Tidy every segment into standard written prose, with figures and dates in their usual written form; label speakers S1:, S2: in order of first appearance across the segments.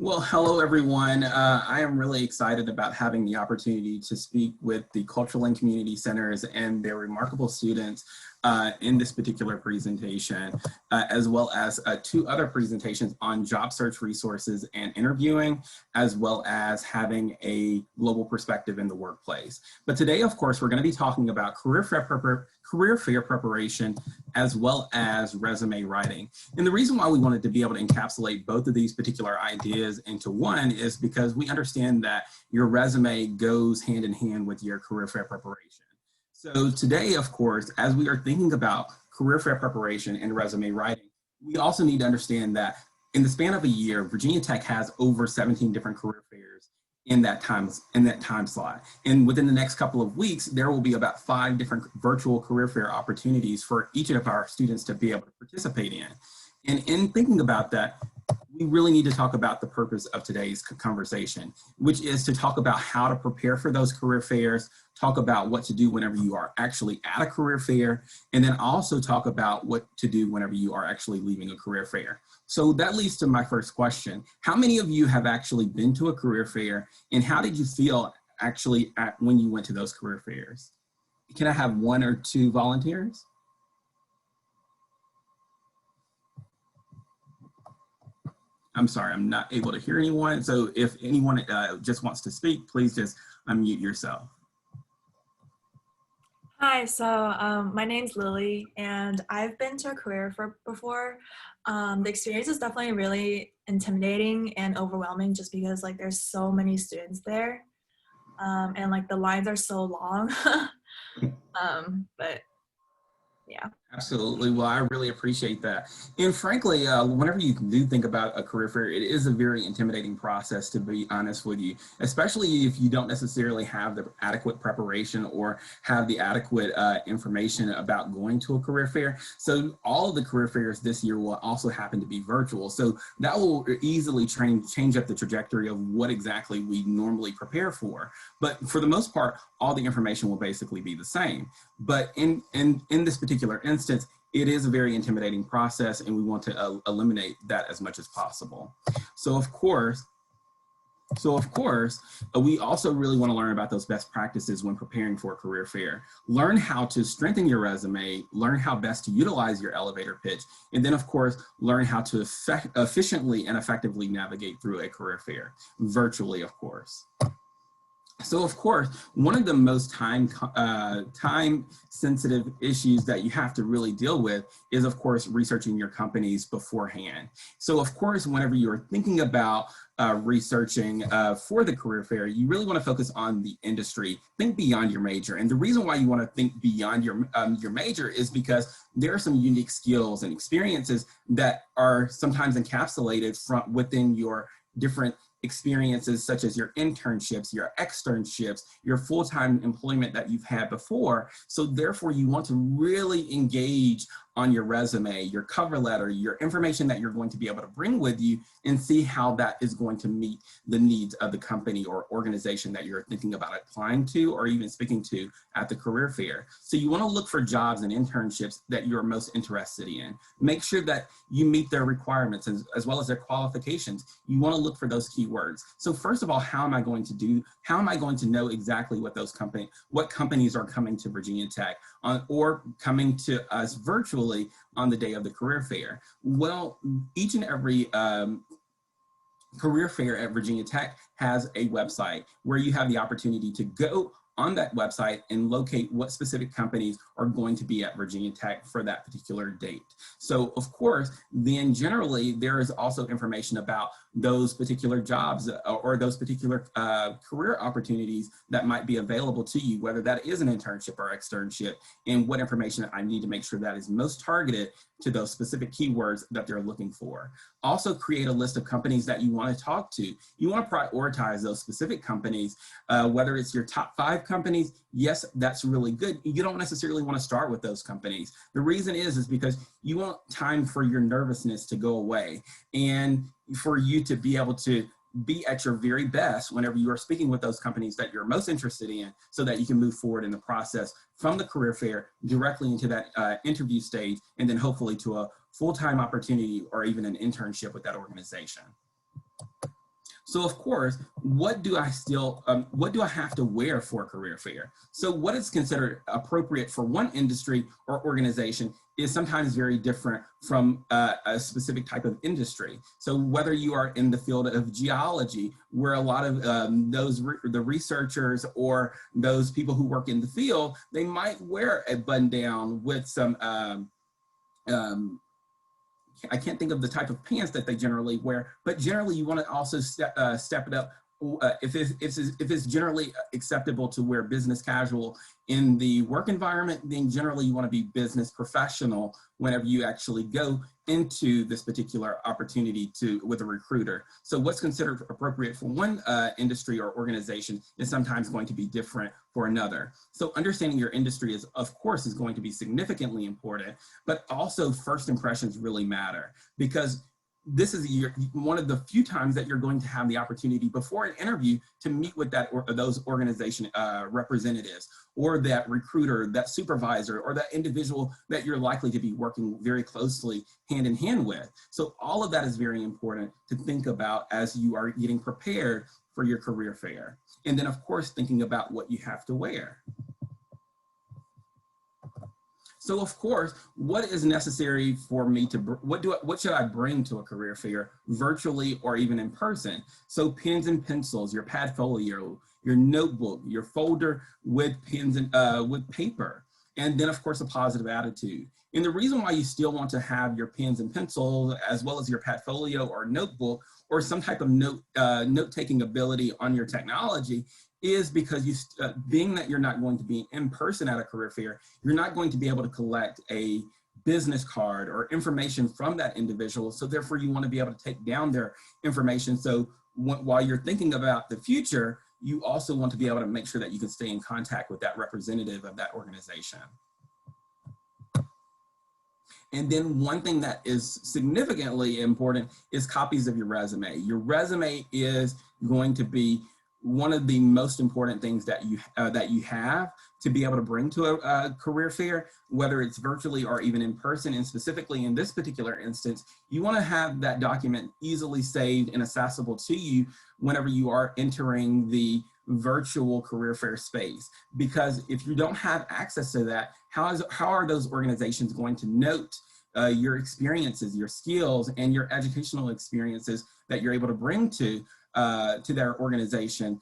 S1: Well, hello everyone. I am really excited about having the opportunity to speak with the Cultural and Community Centers and their remarkable students in this particular presentation, as well as two other presentations on job search resources and interviewing, as well as having a global perspective in the workplace. But today, of course, we're going to be talking about career fair preparation, as well as resume writing. And the reason why we wanted to be able to encapsulate both of these particular ideas into one is because we understand that your resume goes hand in hand with your career fair preparation. So today, of course, as we are thinking about career fair preparation and resume writing, we also need to understand that in the span of a year, Virginia Tech has over 17 different career fairs in that time slot. And within the next couple of weeks, there will be about 5 different virtual career fair opportunities for each of our students to be able to participate in. And in thinking about that, we really need to talk about the purpose of today's conversation, which is to talk about how to prepare for those career fairs, talk about what to do whenever you are actually at a career fair, and then also talk about what to do whenever you are actually leaving a career fair. So that leads to my first question. How many of you have actually been to a career fair, and how did you feel actually when you went to those career fairs? Can I have 1 or 2 volunteers? I'm sorry, I'm not able to hear anyone. So if anyone just wants to speak, please just unmute yourself.
S2: Hi, so my name's Lily, and I've been to a career fair before. The experience is definitely really intimidating and overwhelming just because like there's so many students there, and like the lines are so long. But yeah.
S1: Absolutely. Well, I really appreciate that. And frankly, whenever you do think about a career fair, it is a very intimidating process, to be honest with you, especially if you don't necessarily have the adequate preparation or have the adequate information about going to a career fair. So all of the career fairs this year will also happen to be virtual. So that will easily change up the trajectory of what exactly we normally prepare for. But for the most part, all the information will basically be the same. But in this particular instance, it is a very intimidating process, and we want to eliminate that as much as possible. So of course, we also really want to learn about those best practices when preparing for a career fair. Learn how to strengthen your resume, learn how best to utilize your elevator pitch, and then of course, learn how to efficiently and effectively navigate through a career fair, virtually of course. So of course, one of the most time-sensitive issues that you have to really deal with is, of course, researching your companies beforehand. So of course, whenever you're thinking about researching for the career fair, you really want to focus on the industry. Think beyond your major. And the reason why you want to think beyond your major is because there are some unique skills and experiences that are sometimes encapsulated from within your different experiences, such as your internships, your externships, your full-time employment that you've had before. So therefore, you want to really engage on your resume, your cover letter, your information that you're going to be able to bring with you, and see how that is going to meet the needs of the company or organization that you're thinking about applying to or even speaking to at the career fair. So you want to look for jobs and internships that you're most interested in. Make sure that you meet their requirements as well as their qualifications. You want to look for those keywords. So first of all, how am I going to know exactly what companies are coming to Virginia Tech or coming to us virtually on the day of the career fair? Well, each and every career fair at Virginia Tech has a website where you have the opportunity to go on that website and locate what specific companies are going to be at Virginia Tech for that particular date. So of course, then generally there is also information about those particular jobs or those particular career opportunities that might be available to you, whether that is an internship or externship, and what information I need to make sure that is most targeted to those specific keywords that they're looking for. Also create a list of companies that you want to talk to. You want to prioritize those specific companies, whether it's your top 5 companies. Yes, that's really good. You don't necessarily want to start with those companies. The reason is because you want time for your nervousness to go away and for you to be able to be at your very best whenever you are speaking with those companies that you're most interested in, so that you can move forward in the process from the career fair directly into that interview stage, and then hopefully to a full-time opportunity or even an internship with that organization. So of course, what do I have to wear for a career fair? So what is considered appropriate for one industry or organization is sometimes very different from a specific type of industry. So whether you are in the field of geology, where a lot of the researchers or those people who work in the field, they might wear a button down with some I can't think of the type of pants that they generally wear, but generally you want to also step it up. If it's generally acceptable to wear business casual in the work environment, then generally you want to be business professional whenever you actually go into this particular opportunity with a recruiter. So what's considered appropriate for one industry or organization is sometimes going to be different for another. So understanding your industry is, of course, is going to be significantly important, but also first impressions really matter, because this is one of the few times that you're going to have the opportunity before an interview to meet with those organization representatives, or that recruiter, that supervisor, or that individual that you're likely to be working very closely hand in hand with. So all of that is very important to think about as you are getting prepared for your career fair. And then of course, thinking about what you have to wear. So of course, what is necessary for me to, what should I bring to a career fair, virtually or even in person? So pens and pencils, your padfolio, your notebook, your folder with pens and with paper, and then of course a positive attitude. And the reason why you still want to have your pens and pencils, as well as your padfolio or notebook, or some type of note-taking ability on your technology, is because being that you're not going to be in person at a career fair, you're not going to be able to collect a business card or information from that individual. So therefore you want to be able to take down their information. So while you're thinking about the future, you also want to be able to make sure that you can stay in contact with that representative of that organization. And then one thing that is significantly important is copies of your resume. Your resume is going to be one of the most important things that you have to be able to bring to a career fair, whether it's virtually or even in person. And specifically in this particular instance, you want to have that document easily saved and accessible to you whenever you are entering the virtual career fair space. Because if you don't have access to that, how are those organizations going to note your experiences, your skills, and your educational experiences that you're able to bring to their organization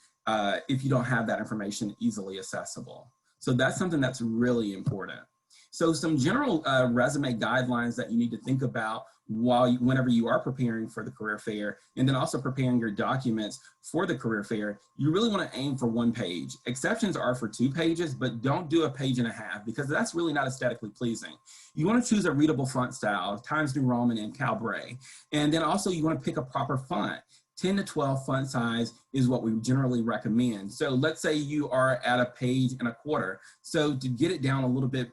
S1: if you don't have that information easily accessible? So that's something that's really important. So some general resume guidelines that you need to think about whenever you are preparing for the career fair, and then also preparing your documents for the career fair. You really want to aim for 1 page. Exceptions are for 2 pages, but don't do 1.5 pages, because that's really not aesthetically pleasing. You want to choose a readable font style, Times New Roman and Calbre. And then also you want to pick a proper font. 10 to 12 font size is what we generally recommend. So let's say you are at 1.25 pages. So to get it down a little bit,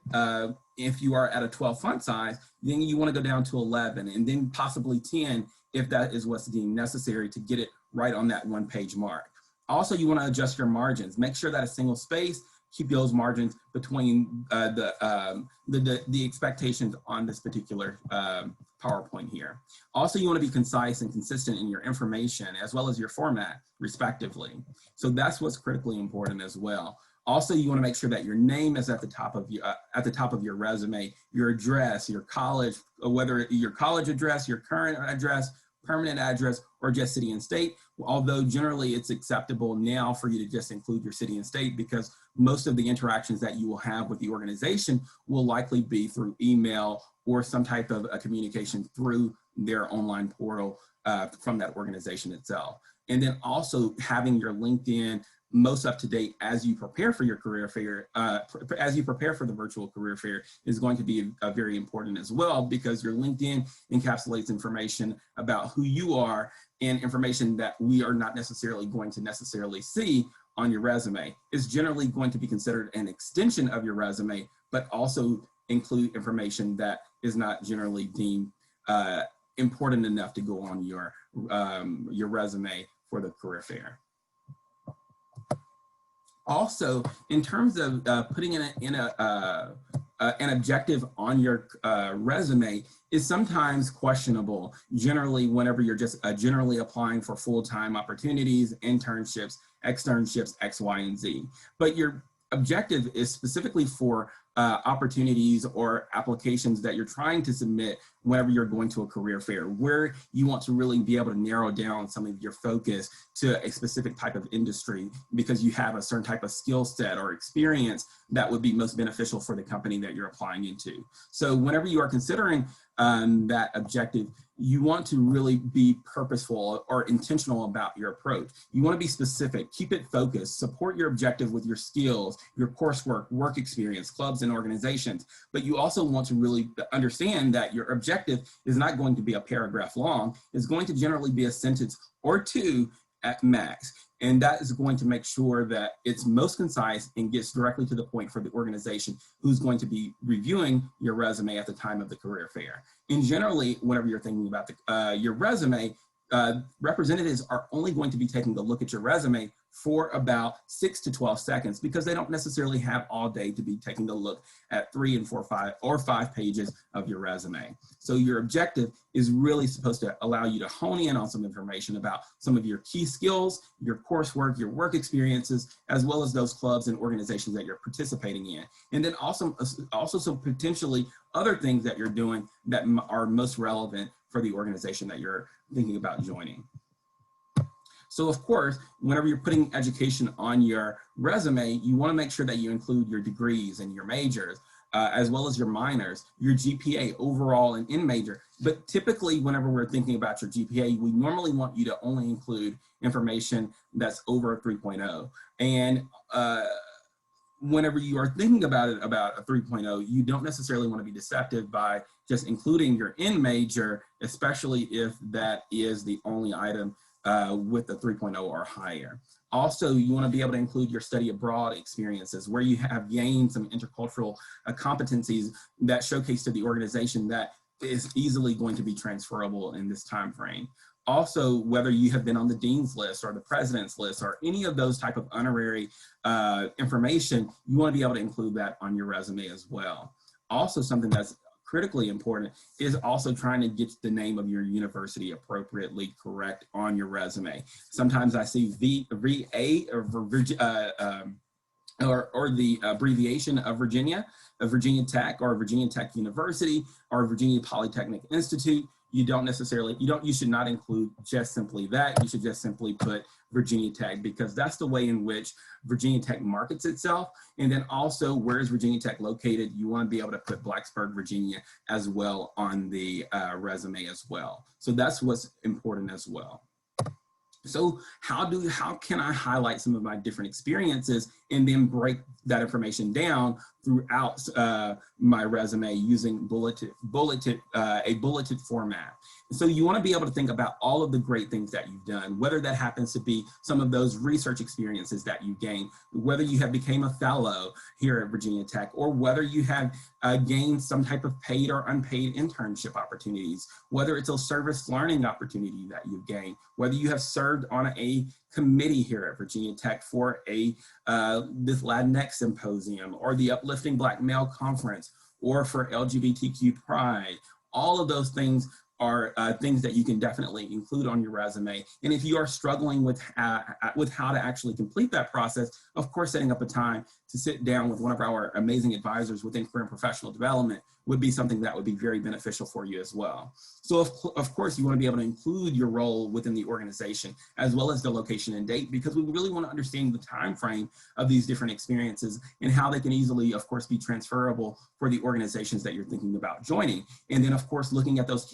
S1: if you are at a 12 font size, then you want to go down to 11, and then possibly 10 if that is what's deemed necessary to get it right on that 1-page mark. Also, you want to adjust your margins. Make sure that a single space, keep those margins between the expectations on this particular PowerPoint here. Also, you want to be concise and consistent in your information as well as your format, respectively. So that's what's critically important as well. Also, you want to make sure that your name is at the top of your resume, your address, your college, whether your college address, your current address, permanent address, or just city and state. Although generally it's acceptable now for you to just include your city and state, because most of the interactions that you will have with the organization will likely be through email or some type of a communication through their online portal from that organization itself. And then also having your LinkedIn most up to date as you prepare for your career fair, as you prepare for the virtual career fair, is going to be very important as well, because your LinkedIn encapsulates information about who you are and information that we are not necessarily going to see on your resume. It's generally going to be considered an extension of your resume, but also include information that is not generally deemed important enough to go on your resume for the career fair. Also, in terms of putting in an objective on your resume, is sometimes questionable, generally whenever you're just generally applying for full-time opportunities, internships, externships, X, Y, and Z. But your objective is specifically for opportunities or applications that you're trying to submit whenever you're going to a career fair, where you want to really be able to narrow down some of your focus to a specific type of industry because you have a certain type of skill set or experience that would be most beneficial for the company that you're applying into. So whenever you are considering that objective, you want to really be purposeful or intentional about your approach. You want to be specific, keep it focused, support your objective with your skills, your coursework, work experience, clubs and organizations. But you also want to really understand that your objective is not going to be a paragraph long. It's going to generally be a sentence or two at max. And that is going to make sure that it's most concise and gets directly to the point for the organization who's going to be reviewing your resume at the time of the career fair. And generally, whenever you're thinking about your resume, representatives are only going to be taking a look at your resume for about 6 to 12 seconds because they don't necessarily have all day to be taking a look at 3 and 4, 5, or 5 pages of your resume. So your objective is really supposed to allow you to hone in on some information about some of your key skills, your coursework, your work experiences, as well as those clubs and organizations that you're participating in. And then also some potentially other things that you're doing that are most relevant for the organization that you're thinking about joining. So of course, whenever you're putting education on your resume, you want to make sure that you include your degrees and your majors, as well as your minors, your GPA overall and in major. But typically, whenever we're thinking about your GPA, we normally want you to only include information that's over a 3.0. And whenever you are thinking about a 3.0, you don't necessarily want to be deceptive by just including your in major, especially if that is the only item with a 3.0 or higher. Also, you want to be able to include your study abroad experiences where you have gained some intercultural competencies that showcase to the organization that is easily going to be transferable in this time frame. Also, whether you have been on the dean's list or the president's list or any of those type of honorary information, you want to be able to include that on your resume as well. Also, something that's critically important is also trying to get the name of your university appropriately correct on your resume. Sometimes I see VA or the abbreviation of Virginia Tech or Virginia Tech University or Virginia Polytechnic Institute. You should not include just simply that. You should just simply put Virginia Tech because that's the way in which Virginia Tech markets itself. And then also, where is Virginia Tech located? You want to be able to put Blacksburg, Virginia as well on the resume as well. So that's what's important as well. So how can I highlight some of my different experiences and then break that information down throughout my resume using a bulleted format? And so you want to be able to think about all of the great things that you've done, whether that happens to be some of those research experiences that you gained, whether you have became a fellow here at Virginia Tech, or whether you have gained some type of paid or unpaid internship opportunities, whether it's a service learning opportunity that you've gained, whether you have served on a committee here at Virginia Tech for this Latinx symposium or the Uplifting Black Male Conference or for LGBTQ Pride. All of those things are things that you can definitely include on your resume. And if you are struggling with how to actually complete that process, of course, setting up a time to sit down with one of our amazing advisors within career and professional development would be something that would be very beneficial for you as well. So of course, you want to be able to include your role within the organization as well as the location and date, because we really want to understand the time frame of these different experiences and how they can easily, of course, be transferable for the organizations that you're thinking about joining. And then, of course, looking at those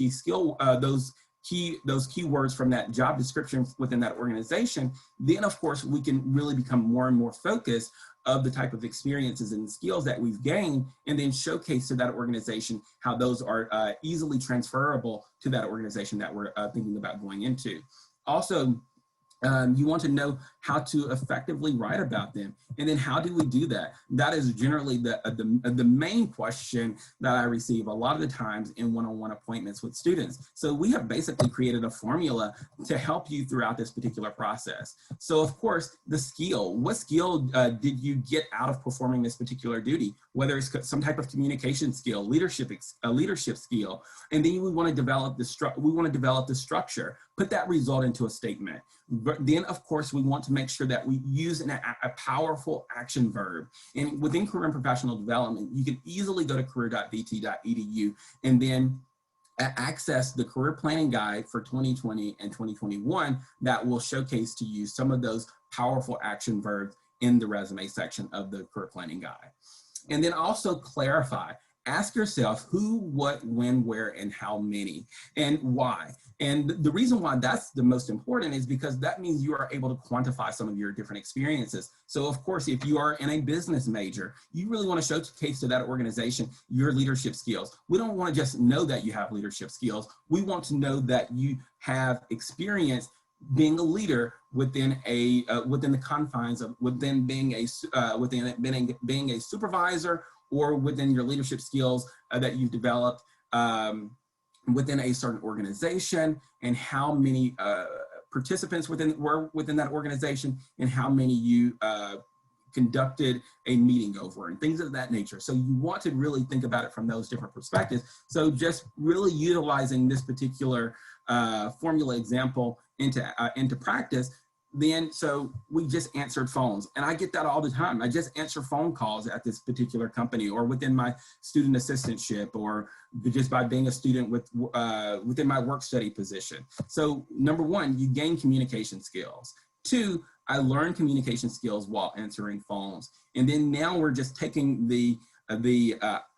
S1: those keywords from that job description within that organization, then of course we can really become more and more focused of the type of experiences and skills that we've gained, and then showcase to that organization how those are easily transferable to that organization that we're thinking about going into. Also, you want to know how to effectively write about them. And then how do we do that? That is generally the main question that I receive a lot of the times in one-on-one appointments with students. So we have basically created a formula to help you throughout this particular process. So of course, the skill, what skill did you get out of performing this particular duty? Whether it's some type of communication skill, leadership skill, and then we want to develop the structure, put that result into a statement. But then of course, we want to make sure that we use a powerful action verb. And within career and professional development, you can easily go to career.vt.edu and then access the career planning guide for 2020 and 2021 that will showcase to you some of those powerful action verbs in the resume section of the career planning guide. And then also clarify. Ask yourself who, what, when, where, and how many, and why. And the reason why that's the most important is because that means you are able to quantify some of your different experiences. So of course, if you are in a business major, you really want to showcase to that organization your leadership skills. We don't want to just know that you have leadership skills. We want to know that you have experience being a leader within the confines of being a supervisor, or within your leadership skills that you've developed within a certain organization, and how many participants were within that organization, and how many you conducted a meeting over, and things of that nature. So you want to really think about it from those different perspectives. So just really utilizing this particular formula example into practice. Then, so we just answered phones, and I get that all the time. I just answer phone calls at this particular company, or within my student assistantship, or just by being a student within my work study position. So number one, you gain communication skills. Two, I learned communication skills while answering phones. And then now we're just taking the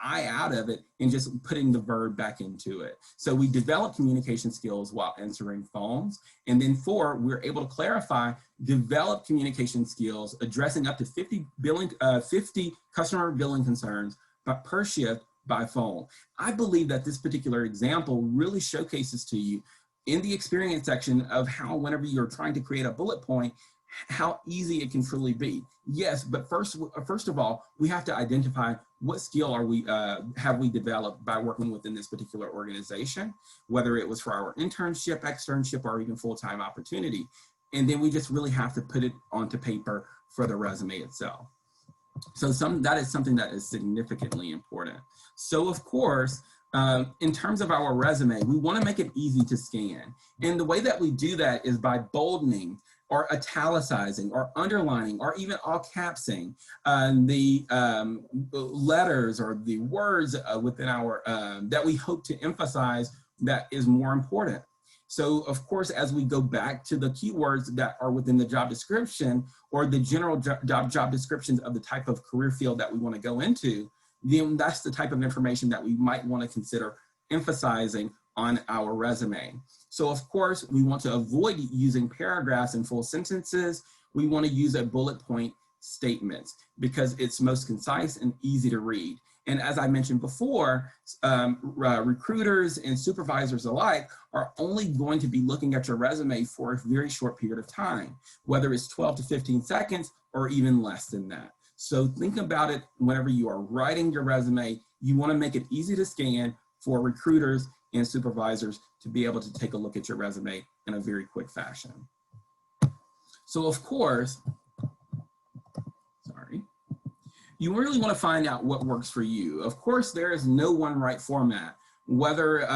S1: I out of it and just putting the verb back into it. So we develop communication skills while answering phones. And then four, we're able to clarify, develop communication skills, addressing up to 50 customer billing concerns per shift by phone. I believe that this particular example really showcases to you in the experience section of how, whenever you're trying to create a bullet point, how easy it can truly be. Yes, but first of all, we have to identify what skill have we developed by working within this particular organization, whether it was for our internship, externship, or even full-time opportunity. And then we just really have to put it onto paper for the resume itself. So that is something that is significantly important. So of course, in terms of our resume, we want to make it easy to scan. And the way that we do that is by bolding, or italicizing, or underlining, or even all capsing the letters or the words within our that we hope to emphasize that is more important. So of course, as we go back to the keywords that are within the job description, or the general job descriptions of the type of career field that we want to go into, then that's the type of information that we might want to consider emphasizing on our resume. So of course, we want to avoid using paragraphs and full sentences. We want to use a bullet point statements because it's most concise and easy to read. And as I mentioned before, recruiters and supervisors alike are only going to be looking at your resume for a very short period of time, whether it's 12 to 15 seconds or even less than that. So think about it whenever you are writing your resume. You want to make it easy to scan for recruiters and supervisors to be able to take a look at your resume in a very quick fashion. So of course, you really want to find out what works for you. Of course, there is no one right format. Whether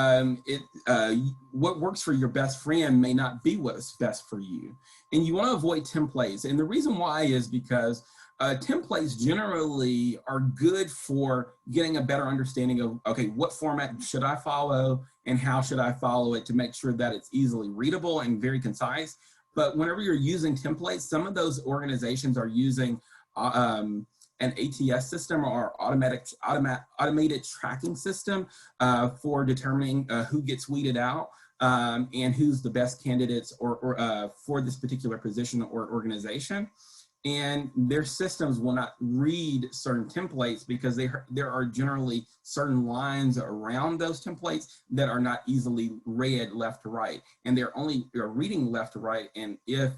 S1: what works for your best friend may not be what's best for you. And you want to avoid templates. And the reason why is because templates generally are good for getting a better understanding of, okay, what format should I follow and how should I follow it to make sure that it's easily readable and very concise. But whenever you're using templates, some of those organizations are using an ATS system or automated tracking system for determining who gets weeded out and who's the best candidates or for this particular position or organization. And their systems will not read certain templates because there are generally certain lines around those templates that are not easily read left to right. And they're reading left to right. And if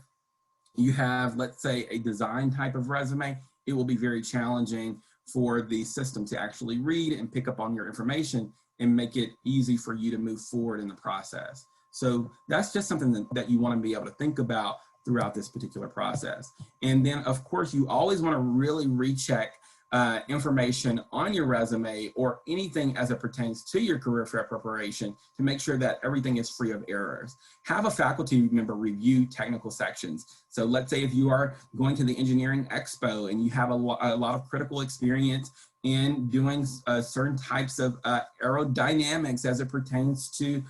S1: you have, let's say, a design type of resume, it will be very challenging for the system to actually read and pick up on your information and make it easy for you to move forward in the process. So that's just something that you want to be able to think about throughout this particular process. And then, of course, you always want to really recheck information on your resume or anything as it pertains to your career fair preparation to make sure that everything is free of errors. Have a faculty member review technical sections. So let's say if you are going to the engineering expo and you have a lot of critical experience in doing certain types of aerodynamics as it pertains to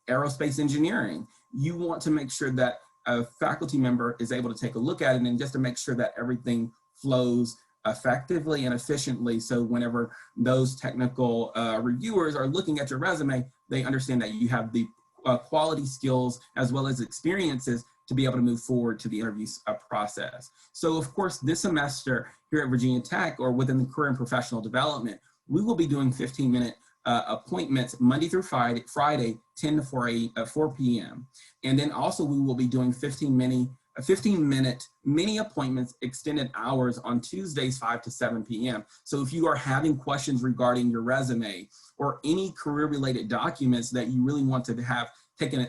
S1: aerospace engineering, you want to make sure that a faculty member is able to take a look at it and just to make sure that everything flows effectively and efficiently. So whenever those technical reviewers are looking at your resume, they understand that you have the quality skills as well as experiences to be able to move forward to the interview process. So of course, this semester here at Virginia Tech or within the Career and Professional Development, we will be doing 15-minute appointments Monday through Friday, 10 to 4 p.m. And then also we will be doing 15-minute mini appointments, extended hours on Tuesdays, 5 to 7 p.m. So if you are having questions regarding your resume or any career-related documents that you really want to have taken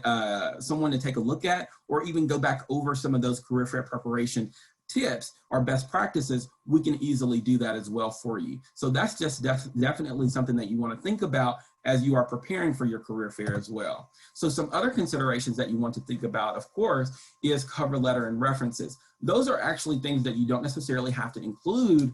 S1: someone to take a look at, or even go back over some of those career fair preparation tips or best practices, we can easily do that as well for you. So that's just definitely something that you want to think about as you are preparing for your career fair as well. So some other considerations that you want to think about, of course, is cover letter and references. Those are actually things that you don't necessarily have to include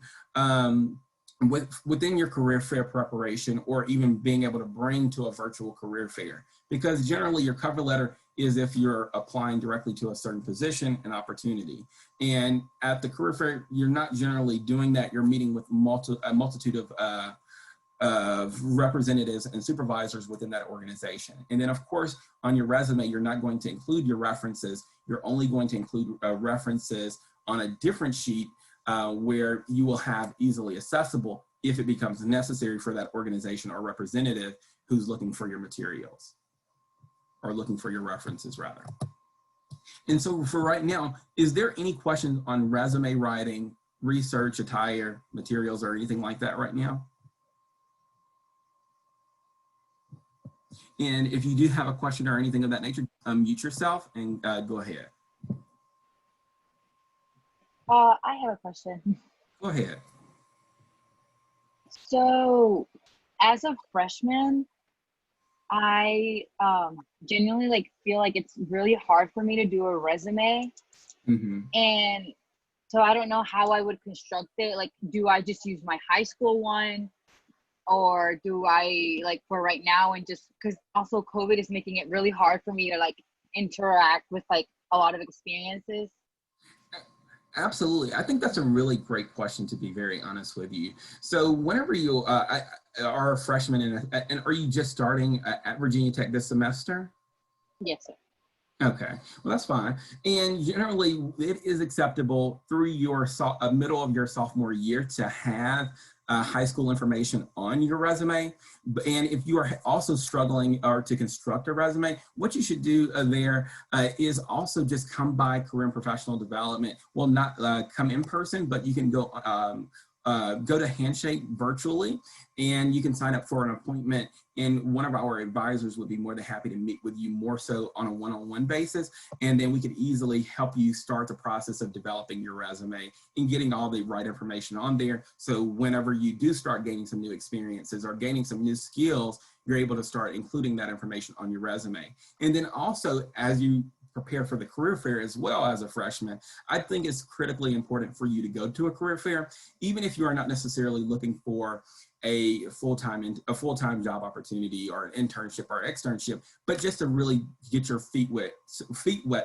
S1: within your career fair preparation or even being able to bring to a virtual career fair, because generally your cover letter is if you're applying directly to a certain position and opportunity. And at the career fair, you're not generally doing that. You're meeting with a multitude of representatives and supervisors within that organization. And then of course, on your resume, you're not going to include your references. You're only going to include references on a different sheet where you will have easily accessible if it becomes necessary for that organization or representative who's looking for your materials or looking for your references rather. And so for right now, is there any questions on resume writing, research, attire, materials, or anything like that right now? And if you do have a question or anything of that nature, unmute yourself and go ahead.
S3: I have a question.
S1: Go ahead.
S3: So, as a freshman, I genuinely feel like it's really hard for me to do a resume, and so I don't know how I would construct it. Like, do I just use my high school one, or do I for right now and just because also COVID is making it really hard for me to interact with a lot of experiences.
S1: Absolutely. I think that's a really great question, to be very honest with you. So whenever you are a freshman and are you just starting at Virginia Tech this semester?
S3: Yes, sir.
S1: Okay, well, that's fine. And generally, it is acceptable through your middle of your sophomore year to have high school information on your resume. And if you are also struggling or to construct a resume, what you should do there is also just come by Career and Professional Development. Well, not come in person, but you can go to Handshake virtually, and you can sign up for an appointment, and one of our advisors would be more than happy to meet with you more so on a one-on-one basis, and then we could easily help you start the process of developing your resume and getting all the right information on there, so whenever you do start gaining some new experiences or gaining some new skills, you're able to start including that information on your resume. And then also, as you prepare for the career fair as well as a freshman, I think it's critically important for you to go to a career fair, even if you are not necessarily looking for a full-time job opportunity or an internship or externship, but just to really get your feet wet,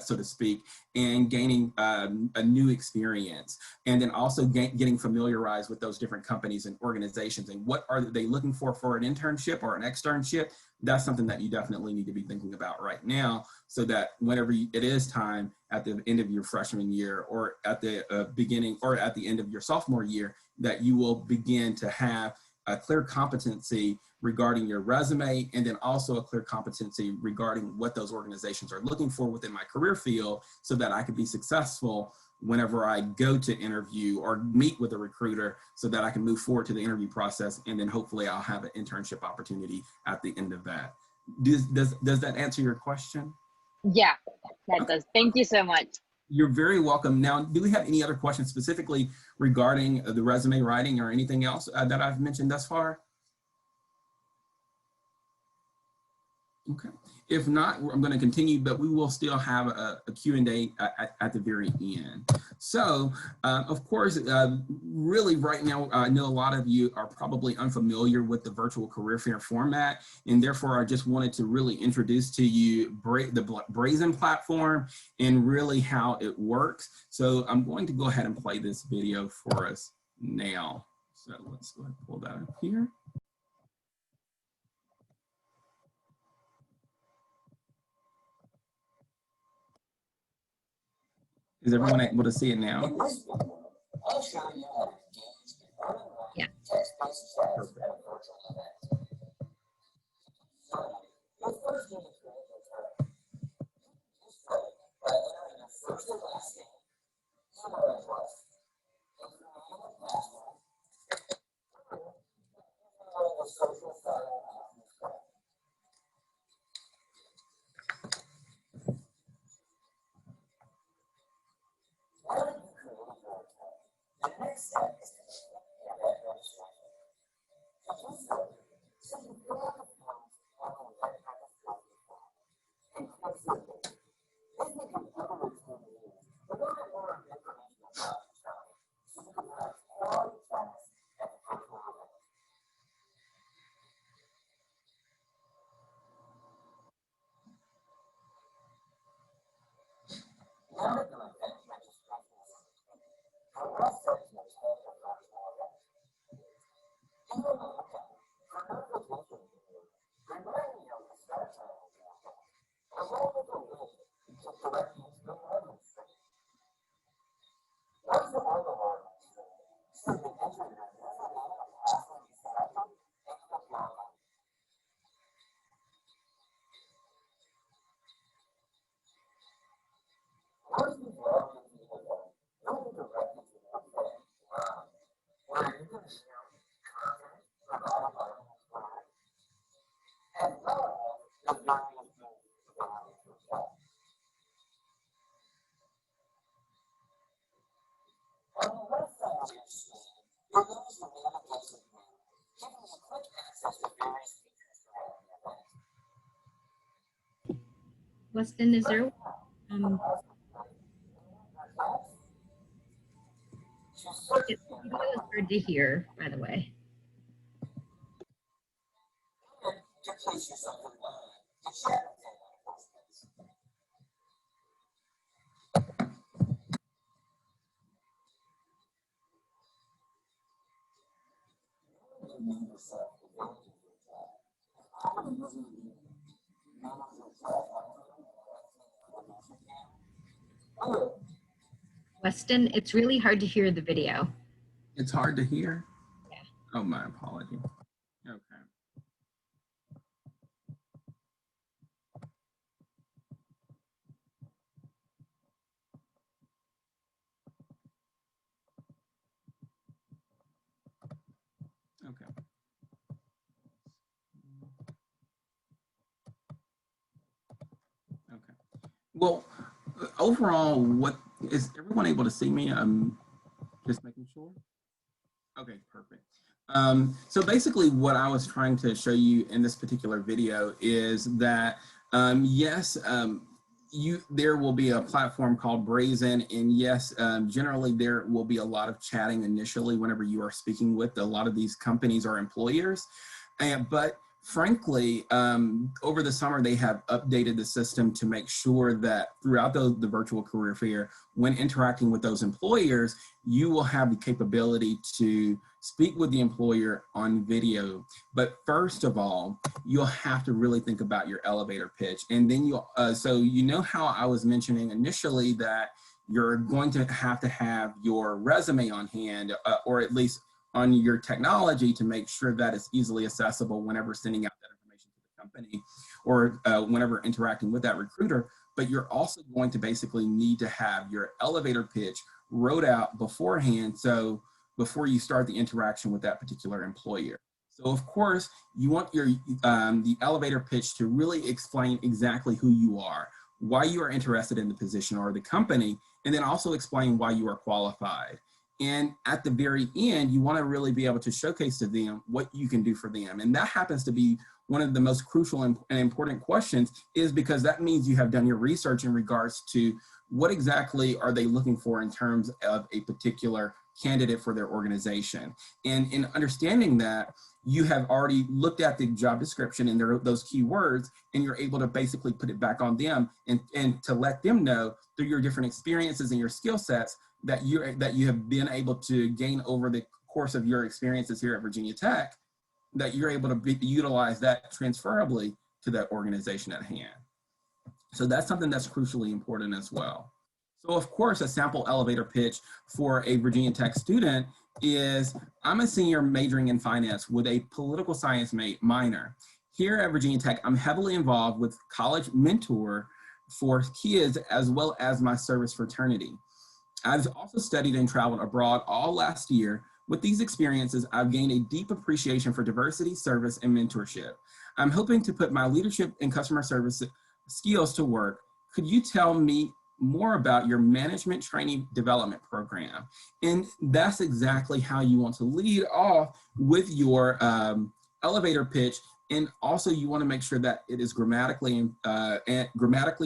S1: so to speak, and gaining a new experience. And then also getting familiarized with those different companies and organizations and what are they looking for an internship or an externship. That's something that you definitely need to be thinking about right now, so that whenever it is time at the end of your freshman year or at the beginning or at the end of your sophomore year, that you will begin to have a clear competency regarding your resume, and then also a clear competency regarding what those organizations are looking for within my career field, so that I could be successful whenever I go to interview or meet with a recruiter, so that I can move forward to the interview process, and then hopefully I'll have an internship opportunity at the end of that. Does that answer your question?
S3: Yeah, that does. Thank you so much.
S1: You're very welcome. Now, do we have any other questions specifically regarding the resume writing or anything else that I've mentioned thus far? Okay. If not, I'm going to continue, but we will still have a Q&A at the very end. So, of course, really right now, I know a lot of you are probably unfamiliar with the virtual career fair format, and therefore I just wanted to really introduce to you the Brazen platform and really how it works. So I'm going to go ahead and play this video for us now. So let's go ahead and pull that up here. Is everyone able to see it now?
S4: Yeah.
S1: Perfect.
S4: Weston, is there it's hard to hear, by the way. Weston, it's really hard to hear the video.
S1: It's hard to hear?
S4: Yeah.
S1: Oh, my apology. Okay. Okay. Okay. Well, overall, what is everyone able to see me? I'm just making sure. Okay, perfect. So basically what I was trying to show you in this particular video is that, yes, there will be a platform called Brazen, and yes, generally there will be a lot of chatting initially whenever you are speaking with a lot of these companies or employers, but frankly, over the summer, they have updated the system to make sure that throughout the virtual career fair, when interacting with those employers, you will have the capability to speak with the employer on video. But first of all, you'll have to really think about your elevator pitch. And then so you know how I was mentioning initially that you're going to have your resume on hand, or at least on your technology to make sure that it's easily accessible whenever sending out that information to the company or whenever interacting with that recruiter. But you're also going to basically need to have your elevator pitch wrote out beforehand, so before you start the interaction with that particular employer. So of course, you want your the elevator pitch to really explain exactly who you are, why you are interested in the position or the company, and then also explain why you are qualified. And at the very end, you want to really be able to showcase to them what you can do for them. And that happens to be one of the most crucial and important questions, is because that means you have done your research in regards to what exactly are they looking for in terms of a particular candidate for their organization. And in understanding that, you have already looked at the job description and those keywords, and you're able to basically put it back on them and to let them know through your different experiences and your skill sets that you have been able to gain over the course of your experiences here at Virginia Tech, that you're able to utilize that transferably to that organization at hand. So that's something that's crucially important as well. So of course, a sample elevator pitch for a Virginia Tech student is, I'm a senior majoring in finance with a political science minor. Here at Virginia Tech, I'm heavily involved with College Mentor for kids as well as my service fraternity. I've also studied and traveled abroad all last year. With these experiences, I've gained a deep appreciation for diversity, service, and mentorship. I'm hoping to put my leadership and customer service skills to work. Could you tell me more about your management training development program? And that's exactly how you want to lead off with your elevator pitch. And also you want to make sure that it is grammatically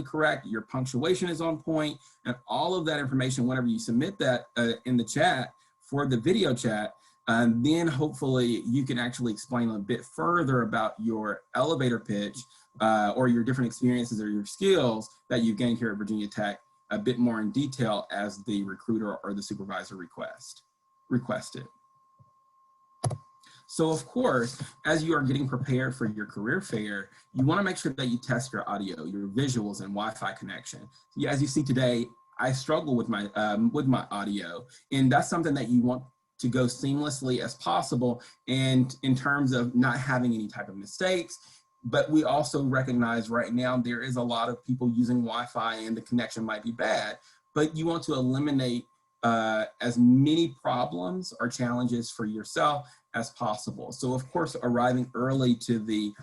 S1: correct, your punctuation is on point, and all of that information whenever you submit that in the chat for the video chat, then hopefully you can actually explain a bit further about your elevator pitch or your different experiences or your skills that you've gained here at Virginia Tech a bit more in detail as the recruiter or the supervisor requested. So of course, as you are getting prepared for your career fair, you want to make sure that you test your audio, your visuals, and Wi-Fi connection. As you see today, I struggle with my audio, and that's something that you want to go seamlessly as possible, and in terms of not having any type of mistakes. But we also recognize right now there is a lot of people using Wi-Fi and the connection might be bad, but you want to eliminate as many problems or challenges for yourself as possible. So of course, arriving early to the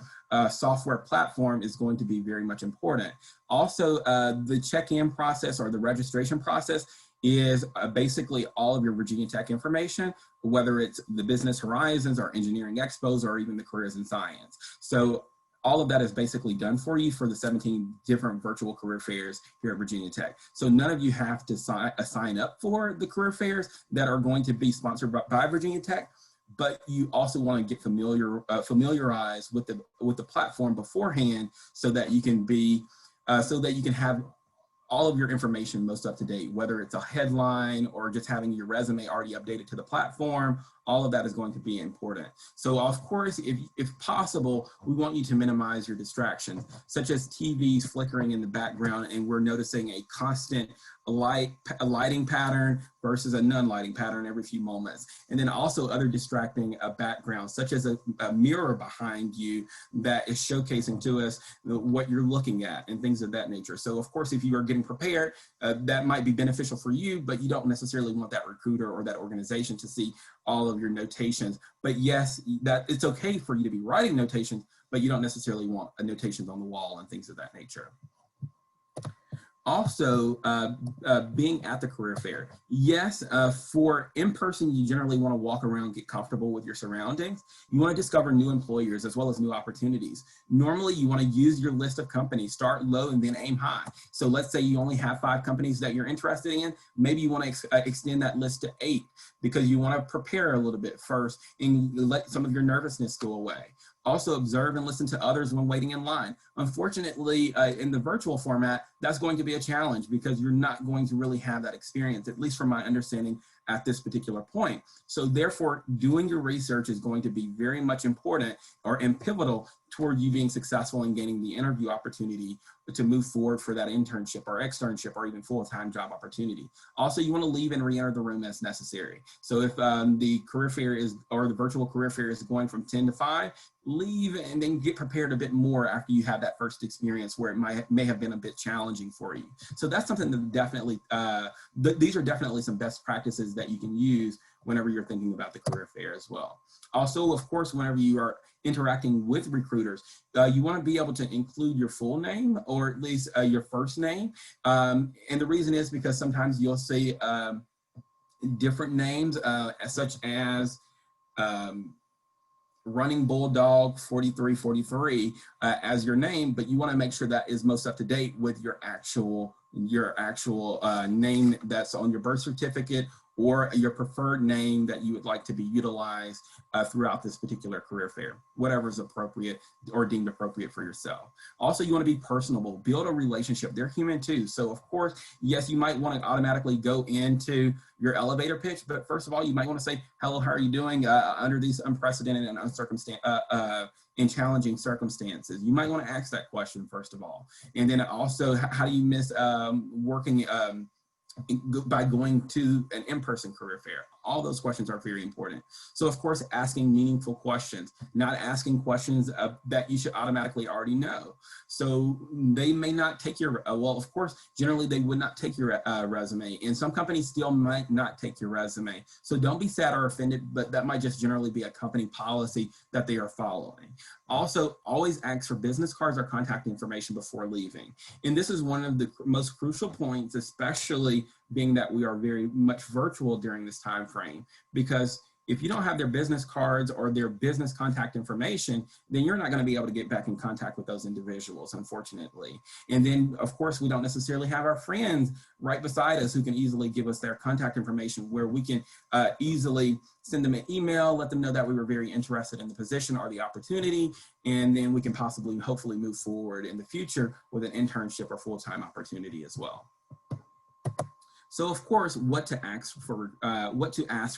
S1: software platform is going to be very much important. Also, the check-in process or the registration process is basically all of your Virginia Tech information, whether it's the Business Horizons or Engineering Expos or even the Careers in Science. So all of that is basically done for you for the 17 different virtual career fairs here at Virginia Tech. So none of you have to sign up for the career fairs that are going to be sponsored by Virginia Tech, but you also want to get familiarized with the platform beforehand, so that you can have all of your information most up to date, whether it's a headline or just having your resume already updated to the platform. All of that is going to be important. So of course, if possible, we want you to minimize your distractions, such as TVs flickering in the background, and we're noticing a constant lighting pattern versus a non-lighting pattern every few moments. And then also other distracting backgrounds, such as a mirror behind you that is showcasing to us what you're looking at and things of that nature. So of course, if you are getting prepared, that might be beneficial for you, but you don't necessarily want that recruiter or that organization to see all of your notations. But yes, that it's okay for you to be writing notations, but you don't necessarily want notations on the wall and things of that nature. Also, being at the career fair. Yes, for in-person, you generally want to walk around, get comfortable with your surroundings. You want to discover new employers as well as new opportunities. Normally, you want to use your list of companies, start low and then aim high. So let's say you only have 5 companies that you're interested in. Maybe you want to extend that list to 8 because you want to prepare a little bit first and let some of your nervousness go away. Also observe and listen to others when waiting in line. Unfortunately, in the virtual format, that's going to be a challenge because you're not going to really have that experience, at least from my understanding at this particular point. So therefore, doing your research is going to be very much important and pivotal toward you being successful in gaining the interview opportunity to move forward for that internship or externship or even full-time job opportunity. Also, you want to leave and re-enter the room as necessary. So if the career fair is, or the virtual career fair is going from 10 to 5, leave and then get prepared a bit more after you have that first experience where it may have been a bit challenging for you. So that's something that definitely, these are definitely some best practices that you can use whenever you're thinking about the career fair as well. Also, of course, whenever you are interacting with recruiters, you want to be able to include your full name or at least your first name. And the reason is because sometimes you'll see different names such as Running Bulldog 4343 as your name, but you want to make sure that is most up to date with your actual name that's on your birth certificate or your preferred name that you would like to be utilized throughout this particular career fair, whatever is appropriate or deemed appropriate for yourself. Also, you want to be personable, build a relationship. They're human too. So of course, yes, you might want to automatically go into your elevator pitch, but first of all, you might want to say, hello, how are you doing under these unprecedented and in challenging circumstances? You might want to ask that question first of all. And then also, how do you miss working by going to an in-person career fair? All those questions are very important. So of course, asking meaningful questions, not asking questions that you should automatically already know. So they may not take your, well, of course, generally they would not take your resume, and some companies still might not take your resume. So don't be sad or offended, but that might just generally be a company policy that they are following. Also, always ask for business cards or contact information before leaving. And this is one of the most crucial points, especially being that we are very much virtual during this time frame, because if you don't have their business cards or their business contact information, then you're not going to be able to get back in contact with those individuals, unfortunately. And then, of course, we don't necessarily have our friends right beside us who can easily give us their contact information, where we can easily send them an email, let them know that we were very interested in the position or the opportunity, and then we can possibly, hopefully, move forward in the future with an internship or full-time opportunity as well. So of course, what to ask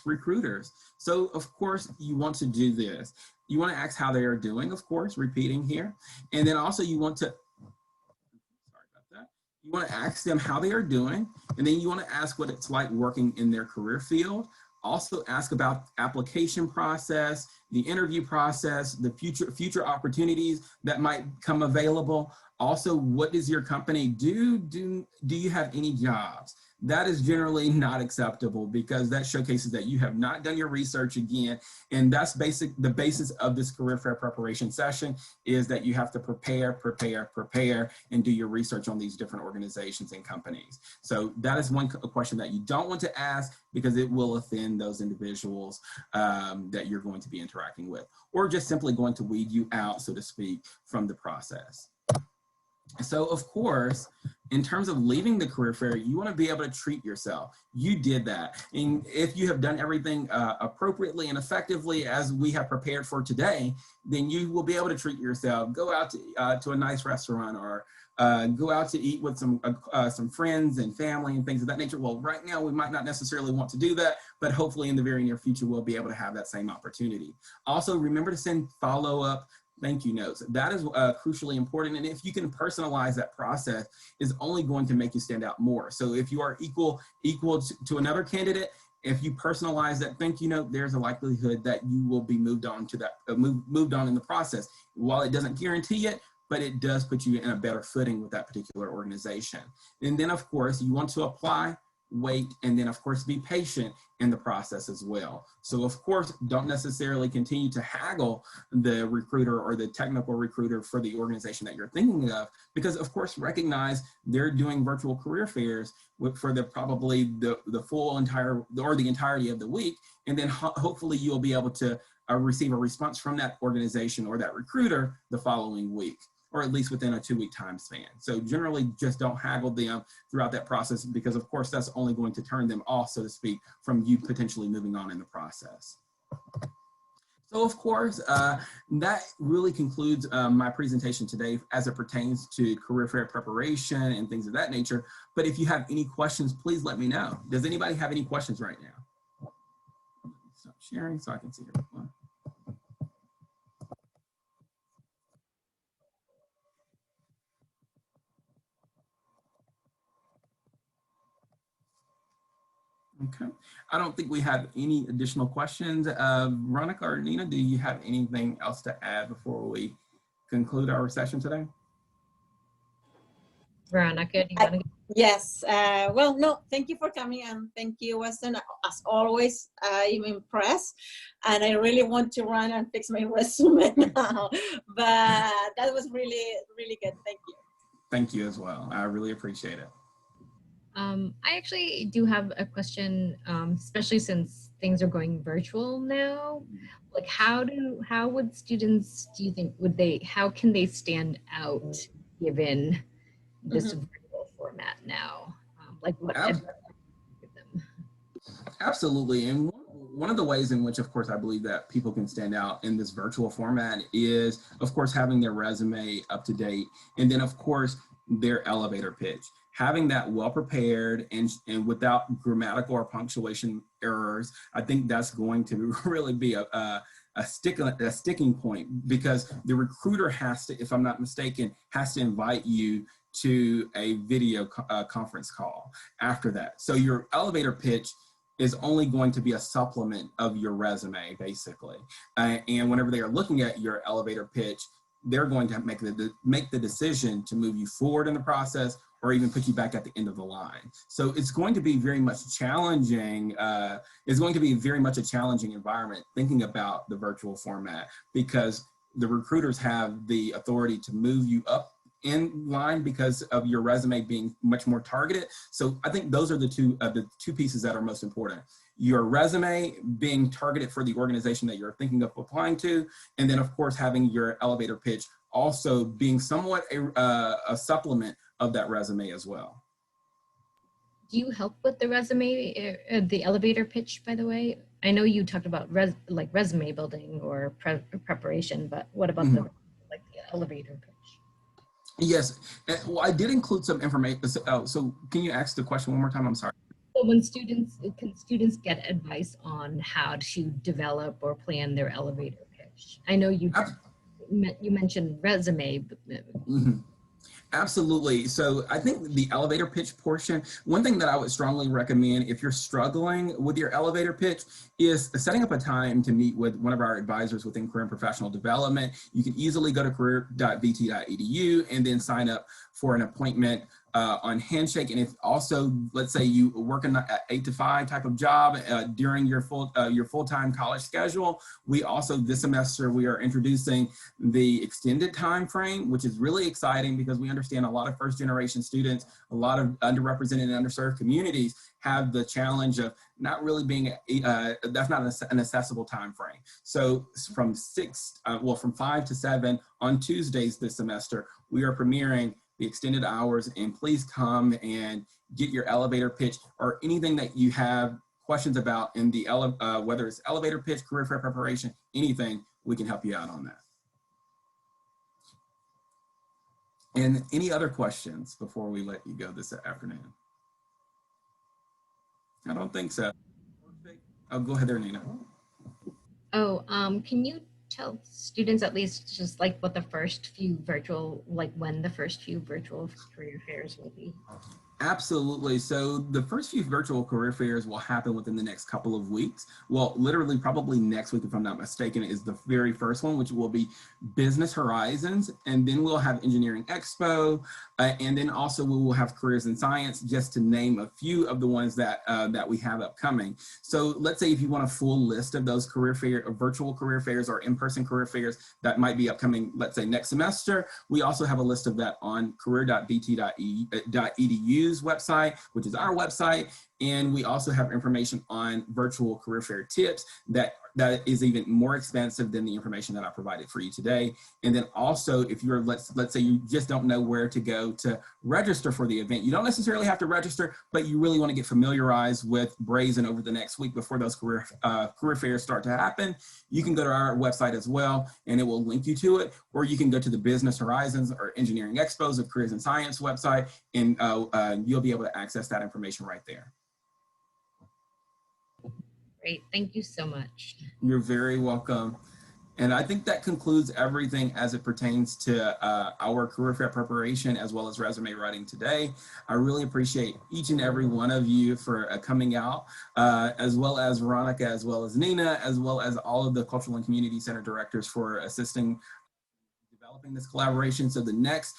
S1: recruiters. So of course, you want to do this. You want to ask how they are doing, of course, repeating here. And then also you want to, sorry about that. You want to ask them how they are doing. And then you want to ask what it's like working in their career field. Also ask about application process, the interview process, the future opportunities that might come available. Also, what does your company do? Do you have any jobs? That is generally not acceptable, because that showcases that you have not done your research again. And that's the basis of this career fair preparation session, is that you have to prepare, and do your research on these different organizations and companies. So that is one question that you don't want to ask, because it will offend those individuals that you're going to be interacting with, or just simply going to weed you out, so to speak, from the process. So of course, in terms of leaving the career fair, you want to be able to treat yourself. You did that. And if you have done everything appropriately and effectively as we have prepared for today, then you will be able to treat yourself. Go out to a nice restaurant, or go out to eat with some friends and family and things of that nature. Well, right now we might not necessarily want to do that, but hopefully in the very near future, we'll be able to have that same opportunity. Also, remember to send follow-up thank you notes. That is crucially important. And if you can personalize that process, is only going to make you stand out more. So if you are equal to another candidate, if you personalize that thank you note, there's a likelihood that you will be moved on to that, moved on in the process. While it doesn't guarantee it, but it does put you in a better footing with that particular organization. And then of course, you want to apply, wait, and then of course be patient in the process as well. So of course, don't necessarily continue to haggle the recruiter or the technical recruiter for the organization that you're thinking of, because of course recognize they're doing virtual career fairs for probably the entirety of the week, and then hopefully you'll be able to receive a response from that organization or that recruiter the following week, or at least within a 2-week time span. So generally just don't haggle them throughout that process, because of course that's only going to turn them off, so to speak, from you potentially moving on in the process. So of course, that really concludes my presentation today as it pertains to career fair preparation and things of that nature. But if you have any questions, please let me know. Does anybody have any questions right now? Stop sharing so I can see everyone. Okay, I don't think we have any additional questions. Veronica or Nina, do you have anything else to add before we conclude our session today?
S4: Veronica, do you want to?
S5: Yes. Well, no, thank you for coming, and thank you, Weston. As always, I'm impressed, and I really want to run and fix my resume now. But that was really, really good. Thank you.
S1: Thank you as well. I really appreciate it.
S4: I actually do have a question, especially since things are going virtual now. Like, how would students, do you think, how can they stand out given this virtual format now? Like, what advice would you give them?
S1: Absolutely. And one of the ways in which, of course, I believe that people can stand out in this virtual format is, of course, having their resume up to date. And then, of course, their elevator pitch. Having that well prepared and without grammatical or punctuation errors, I think that's going to really be a sticking point, because the recruiter has to, if I'm not mistaken, has to invite you to a video conference call after that. So your elevator pitch is only going to be a supplement of your resume, basically. And whenever they are looking at your elevator pitch, they're going to make the decision to move you forward in the process or even put you back at the end of the line. So it's going to be very much challenging. It's going to be very much a challenging environment thinking about the virtual format, because the recruiters have the authority to move you up in line because of your resume being much more targeted. So I think those are the two pieces that are most important. Your resume being targeted for the organization that you're thinking of applying to, and then of course having your elevator pitch also being somewhat a supplement of that resume as well.
S4: Do you help with the resume, the elevator pitch, by the way? I know you talked about resume building or preparation, but what about the elevator pitch?
S1: Yes, well, I did include some information. So can you ask the question one more time? I'm sorry.
S4: So can students get advice on how to develop or plan their elevator pitch? I know you mentioned resume. But,
S1: Absolutely. So I think the elevator pitch portion, one thing that I would strongly recommend if you're struggling with your elevator pitch is setting up a time to meet with one of our advisors within Career and Professional Development. You can easily go to career.vt.edu and then sign up for an appointment on Handshake. And if also, let's say you work in an 8 to 5 type of job during your full-time college schedule, we also this semester we are introducing the extended time frame, which is really exciting because we understand a lot of first-generation students, a lot of underrepresented and underserved communities have the challenge of not really being that's not an accessible time frame. So from 5 to 7 on Tuesdays this semester, we are premiering the extended hours, and please come and get your elevator pitch or anything that you have questions about in the whether it's elevator pitch, career fair preparation, anything, we can help you out on that. And any other questions before we let you go this afternoon? I don't think so. Oh, go ahead there, Nina.
S4: Oh, can you tell students at least just like what the first few virtual, like when the first few virtual career fairs will be?
S1: Absolutely. So the first few virtual career fairs will happen within the next couple of weeks. Well, literally probably next week, if I'm not mistaken, is the very first one, which will be Business Horizons. And then we'll have Engineering Expo. And then also we will have Careers in Science, just to name a few of the ones that that we have upcoming. So let's say if you want a full list of those career fair, virtual career fairs or in-person career fairs that might be upcoming, let's say next semester, we also have a list of that on career.vt.edu website, which is our website. And we also have information on virtual career fair tips that is even more expensive than the information that I provided for you today. And then also, if you're, let's say you just don't know where to go to register for the event, you don't necessarily have to register, but you really want to get familiarized with Brazen over the next week before those career fairs start to happen. You can go to our website as well, and it will link you to it, or you can go to the Business Horizons or Engineering Expos of Careers in Science website, and you'll be able to access that information right there.
S4: Great, thank you so much.
S1: You're very welcome. And I think that concludes everything as it pertains to our career fair preparation as well as resume writing today. I really appreciate each and every one of you for coming out, as well as Veronica, as well as Nina, as well as all of the Cultural and Community Center directors for assisting developing this collaboration. So the next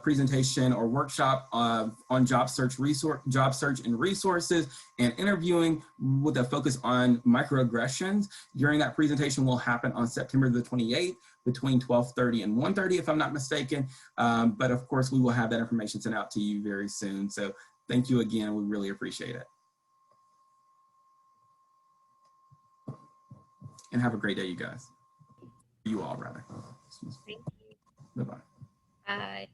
S1: presentation or workshop on job search and resources and interviewing with a focus on microaggressions during that presentation will happen on September the 28th between 12:30 and 1:30, if I'm not mistaken. But of course, we will have that information sent out to you very soon. So thank you again. We really appreciate it. And have a great day, you guys. You all, rather.
S4: Thank you.
S1: Bye-bye.
S4: Bye.